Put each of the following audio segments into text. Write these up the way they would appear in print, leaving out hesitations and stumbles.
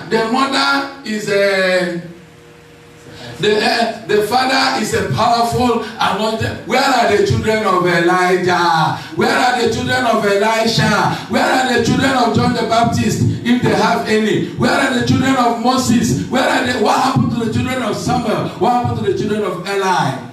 the mother is the father is a powerful anointed. Where are the children of Elijah? Where are the children of Elisha? Where are the children of John the Baptist, if they have any? Where are the children of Moses? Where are they? What happened to the children of Samuel? What happened to the children of Eli?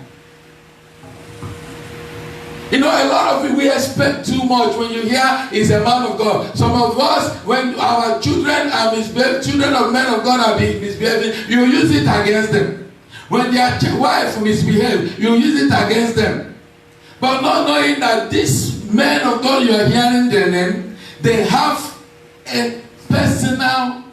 You know, a lot of it, we expect too much when you hear he's a man of God. Some of us, when our children are misbehaving, children of men of God are misbehaving, you use it against them. When their wife misbehaves, you use it against them. But not knowing that these men of God you are hearing their name, they have a personal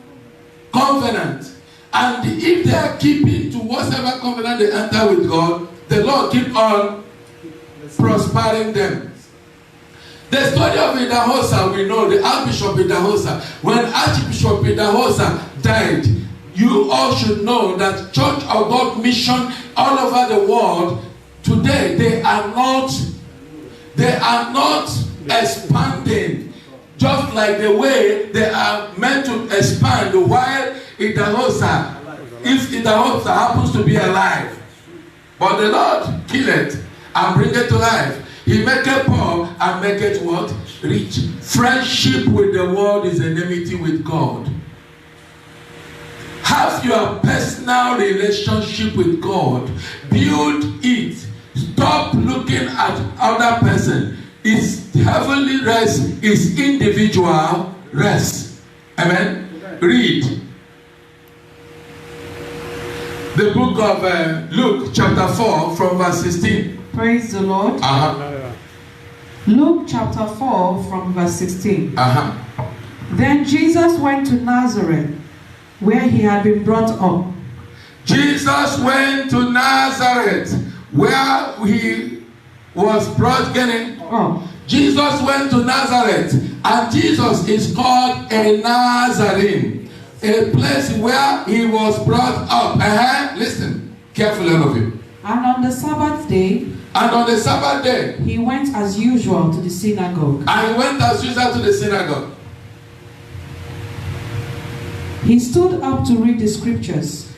covenant. And if they are keeping to whatever covenant they enter with God, the Lord keep on prospering them. The story of Idahosa, we know, the Archbishop Idahosa. When Archbishop Idahosa died, you all should know that Church of God mission all over the world today, they are not expanding just like the way they are meant to expand while Idahosa, if Idahosa happens to be alive. But the Lord kill it and bring it to life. He make it poor and make it what? Rich. Friendship with the world is enmity with God. Have your personal relationship with God. Build it. Stop looking at other person. It's heavenly rest, it's individual rest. Amen? Read the book of Luke chapter 4 from verse 16. Praise the Lord. Luke chapter 4 from verse 16. Then Jesus went to Nazareth, where he had been brought up. Jesus went to Nazareth, where he was brought up. Jesus went to Nazareth, and Jesus is called a Nazarene, a place where he was brought up. Listen carefully, all of you. And on the Sabbath day, he went as usual to the synagogue. He stood up to read the scriptures.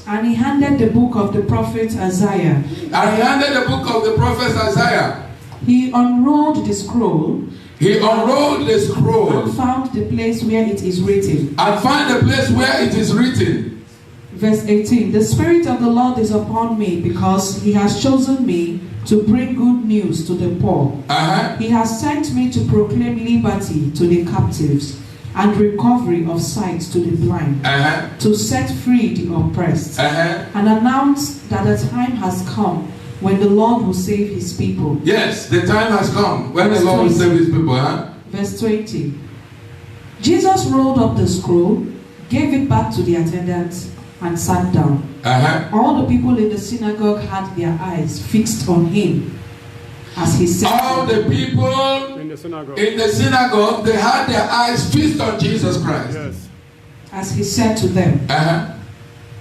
And he handed the book of the prophet Isaiah. He unrolled the scroll. And found the place where it is written. Verse 18. The Spirit of the Lord is upon me, because he has chosen me to bring good news to the poor. He has sent me to proclaim liberty to the captives and recovery of sight to the blind, to set free the oppressed, and announce that the time has come when the Lord will save his people. Yes, the time has come when the Lord will save his people. Verse 20. Jesus rolled up the scroll, gave it back to the attendants, and sat down. All the people in the synagogue had their eyes fixed on him as he said. All the people in the synagogue, they had their eyes fixed on Jesus Christ. Yes. As he said to them,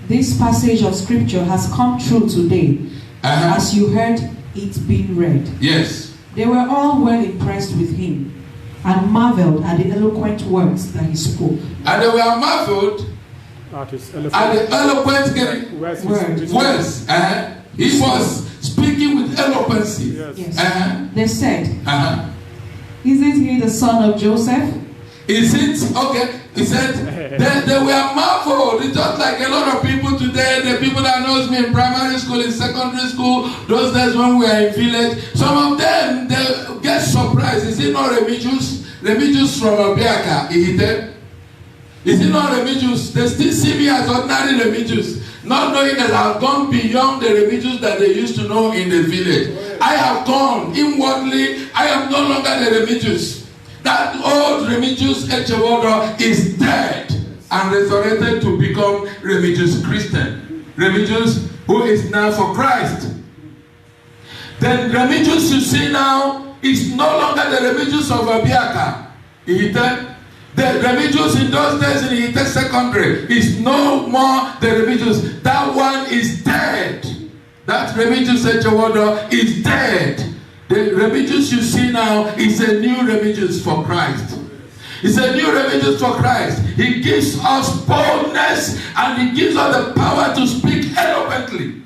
this passage of scripture has come true today, as you heard it being read. Yes. They were all well impressed with him and marveled at the eloquent words that he spoke. And they were marveled at the eloquent words. He was speaking with eloquency. Yes. They said, isn't he the son of Joseph? Is it? Okay. He said, they were marveled. It's just like a lot of people today, the people that knows me in primary school, in secondary school, those days when we were in village, some of them, they get surprised. Is it not Remigius? Remigius from Obiaka, Ihite? Is it not Remigius? They still see me as ordinary Remigius, not knowing that I've gone beyond the Remigius that they used to know in the village. I have gone inwardly. I am no longer the Remigius. That old Remigius Echewodo is dead and resurrected to become Remigius Christian. Remigius who is now for Christ. Then Remigius you see now is no longer the Remigius of Abiaka. The Remigius in those days in Ihite Secondary is no more the Remigius. That one is dead. That Remigius Echewodo is dead. The Remigius you see now is a new Remigius for Christ. It's a new revelation for Christ. He gives us boldness and He gives us the power to speak eloquently.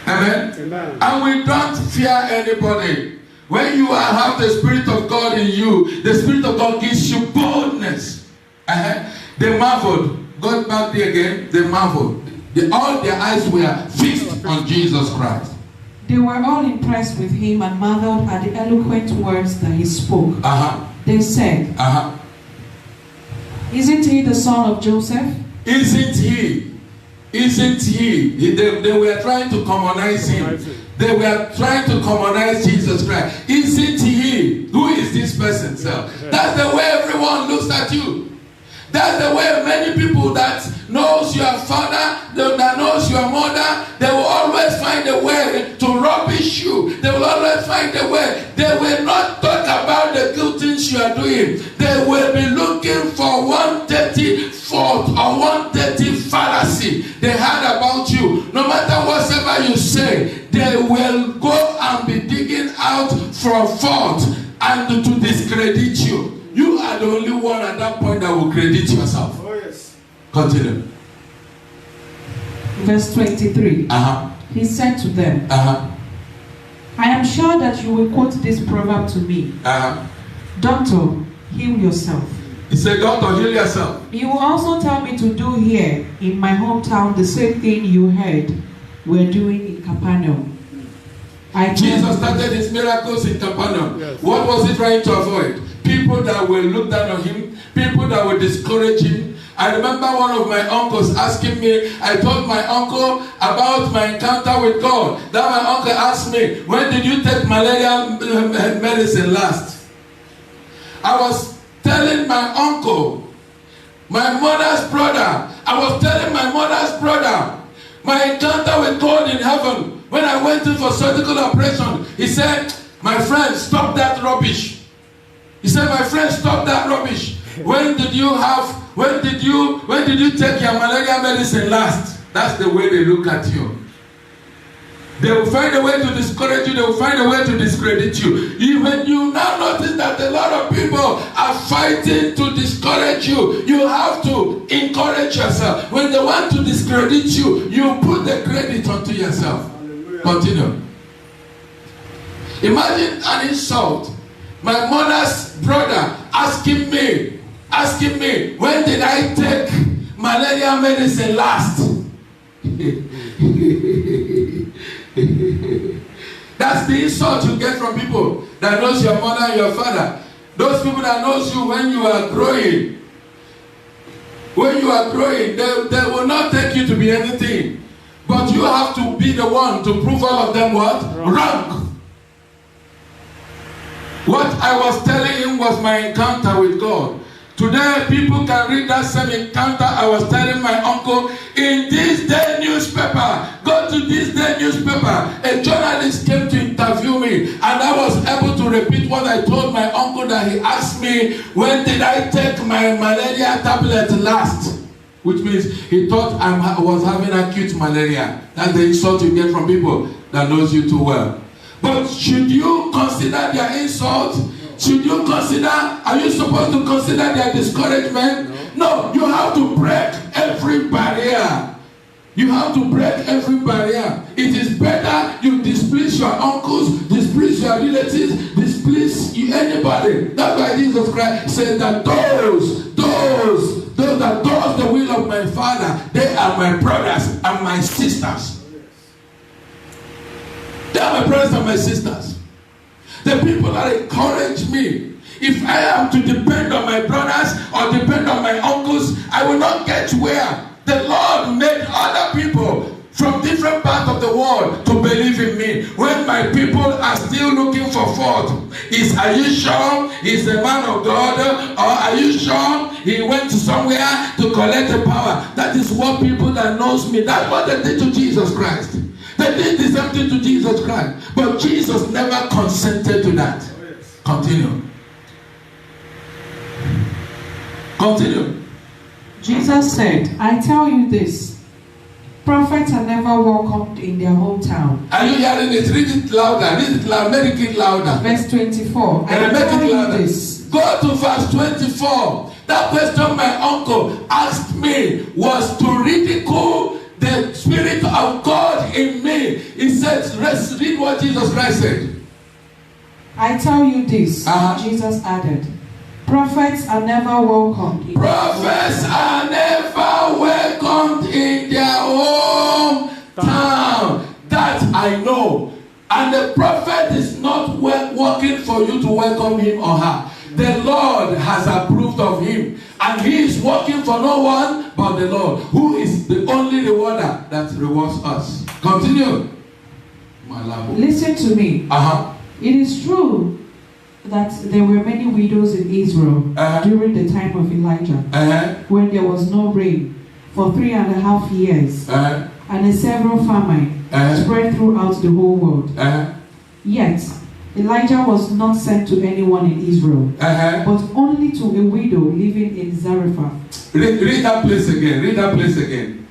Amen? Amen. And we don't fear anybody. When you have the Spirit of God in you, the Spirit of God gives you boldness. They marveled. God back there again. They marveled. All their eyes were fixed on Jesus Christ. They were all impressed with Him and marveled at the eloquent words that He spoke. They said, Isn't He the son of Joseph? Isn't He? Isn't He? They were trying to commonize Him. They were trying to commonize Jesus Christ. Isn't He? Who is this person? So that's the way everyone looks at you. That's the way many people that knows your father, that knows your mother, they will always find a way to rubbish you. They will always find a way. They will not talk about the good things you are doing. They will be looking for 130 fault or 130 fallacy they heard about you. No matter whatever you say, they will go and be digging out for fault and to discredit you. You are the only one at that point that will credit yourself. Oh, yes. Continue. Verse 23. He said to them, I am sure that you will quote this proverb to me. Doctor, heal yourself. He said, Doctor, heal yourself. You will also tell me to do here in my hometown the same thing you heard we're doing in Capernaum. Jesus started his miracles in Capernaum. Yes. What was he trying to avoid? People that will look down on him, people that will discourage him. I remember one of my uncles asking me, I told my uncle about my encounter with God. Then my uncle asked me, when did you take malaria medicine last? I was telling my uncle, my mother's brother, my encounter with God in heaven. When I went in for surgical operation, he said, my friend, stop that rubbish. He said, my friend, stop that rubbish. When did you take your malaria medicine last? That's the way they look at you. They will find a way to discourage you. They will find a way to discredit you. Even you now notice that a lot of people are fighting to discourage you. You have to encourage yourself. When they want to discredit you, you put the credit onto yourself. Hallelujah. Continue. Imagine an insult. My mother's brother asking me, when did I take malaria medicine last? That's the insult you get from people that knows your mother and your father. Those people that knows you when you are growing. When you are growing, they will not take you to be anything. But you have to be the one to prove all of them what? Wrong. What I was telling him was my encounter with God. Today, people can read that same encounter I was telling my uncle in this day newspaper. Go to this day newspaper. A journalist came to interview me, and I was able to repeat what I told my uncle that he asked me, when did I take my malaria tablet last? Which means he thought I was having acute malaria. That's the insult you get from people that knows you too well. But should you consider their insult? Should you consider, are you supposed to consider their discouragement? No, you have to break every barrier. You have to break every barrier. It is better you displease your uncles, displease your relatives, displease anybody. That's why Jesus Christ said that those that does the will of my Father, they are my brothers and my sisters. They are my brothers and my sisters. The people that encourage me. If I am to depend on my brothers or depend on my uncles, I will not get where. The Lord made other people from different parts of the world to believe in me. When my people are still looking for fault, are you sure he's a man of God? Or are you sure he went to somewhere to collect the power? That is what people that knows me, that's what they did to Jesus Christ. They did the same thing to Jesus Christ. But Jesus never consented to that. Continue. Continue. Jesus said, I tell you this, prophets are never welcomed in their hometown. Are you hearing it? Read it louder. Read it louder. Make it louder. Verse 24. I tell you this, Go to verse 24. That question my uncle asked me was to ridicule the Spirit of God in me. He said, let's read what Jesus Christ said. I tell you this, Jesus added, prophets are never welcomed. Prophets are never welcomed in their own town. That I know. And the prophet is not working for you to welcome him or her. The Lord has approved of him. And he is working for no one but the Lord, who is the only rewarder that rewards us. Continue. Listen to me. It is true that there were many widows in Israel during the time of Elijah, when there was no rain for 3.5 years, and a severe famine spread throughout the whole world. Yet Elijah was not sent to anyone in Israel, but only to a widow living in Zarephath. Read that place again. Read that place again.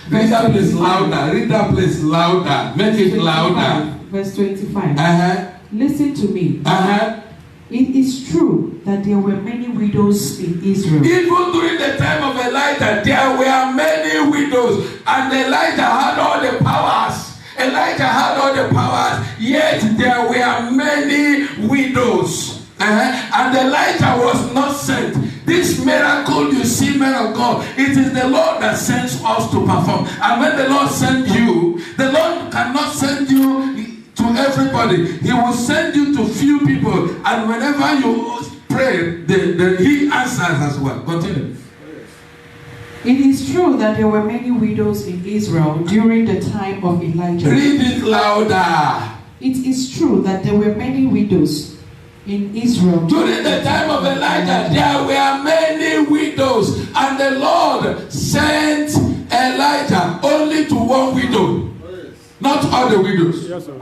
Read that place louder. Read that place louder. Make it louder. Verse 25. Listen to me. It is true that there were many widows in Israel. Even during the time of Elijah, there were many widows. And Elijah had all the powers. Yet there were many widows. And Elijah was not sent. This miracle you see, men of God, it is the Lord that sends us to perform. And when the Lord sends you, the Lord cannot send you to everybody. He will send you to few people. And whenever you pray, he answers as well. Continue. It is true that there were many widows in Israel during the time of Elijah. Read it louder. It is true that there were many widows in Israel. During the time of Elijah, there were many widows. And the Lord sent Elijah only to one widow. Not all the widows. Yes, sir.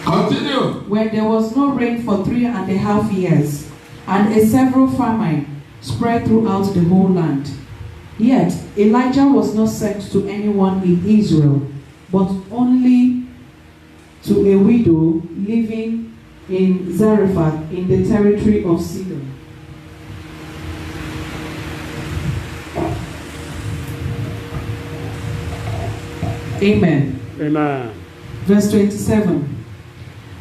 Continue. When there was no rain for 3.5 years, and a severe famine spread throughout the whole land. Yet Elijah was not sent to anyone in Israel, but only to a widow living in Zarephath in the territory of Sidon. Amen. Amen. Verse 27.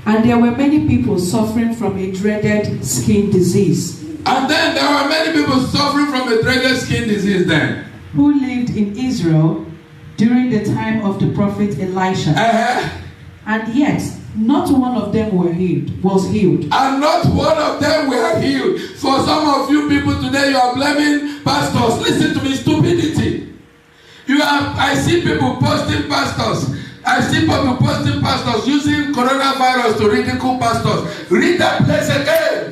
And there were many people suffering from a dreaded skin disease. And then there were many people suffering from a dreaded skin disease then. Who lived in Israel during the time of the prophet Elisha. And yet, not one of them was healed. And not one of them were healed. For some of you people today, you are blaming pastors. Listen to me, stupidity. I see people posting pastors. I see people posting pastors using coronavirus to ridicule pastors. Read that place again.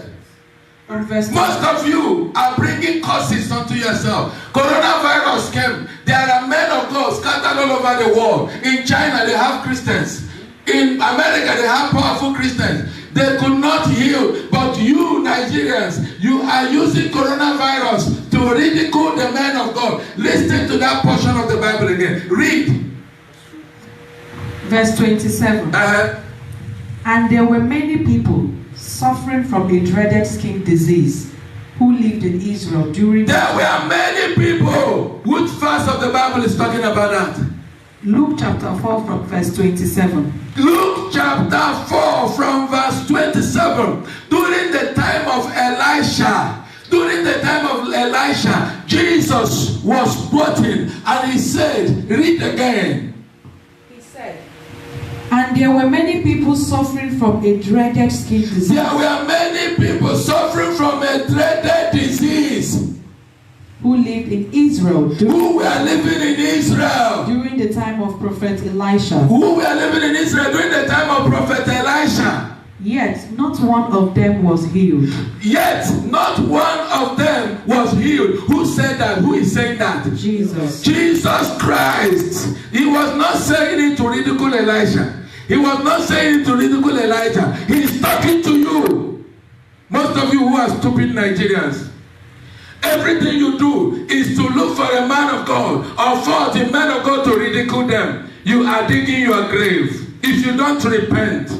Most of you are bringing curses onto yourself. Coronavirus came. There are men of God scattered all over the world. In China, they have Christians. In America, they have powerful Christians. They could not heal. But you, Nigerians, you are using coronavirus to ridicule the men of God. Listen to that portion of the Bible again. Read. Verse 27. And there were many people suffering from a dreaded skin disease who lived in Israel during... There were many people. Which verse of the Bible is talking about that? Luke chapter 4 from verse 27. Luke chapter 4 from verse 27. During the time of Elisha, Jesus was brought in and he said, read again. And there were many people suffering from a dreaded skin disease. There were many people suffering from a dreaded disease. Who lived in Israel. Who were living in Israel. During the time of Prophet Elisha. Who were living in Israel during the time of Prophet Elisha. Yet not one of them was healed. Yet not one of them was healed. Who said that? Who is saying that? Jesus. Jesus Christ. He was not saying it to ridicule Elisha. He was not saying it to ridicule Elijah. He is talking to you. Most of you who are stupid Nigerians. Everything you do is to look for a man of God or for the man of God to ridicule them. You are digging your grave if you don't repent.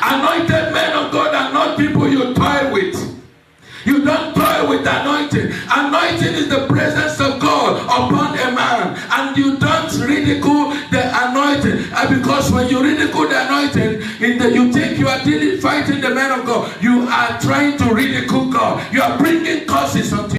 Anointed men of God are not people you toy with. You don't toy with anointing. Anointing is the presence of God upon a man. And you don't ridicule the anointing. And because when you ridicule the anointing, you think you are fighting the man of God. You are trying to ridicule God. You are bringing curses onto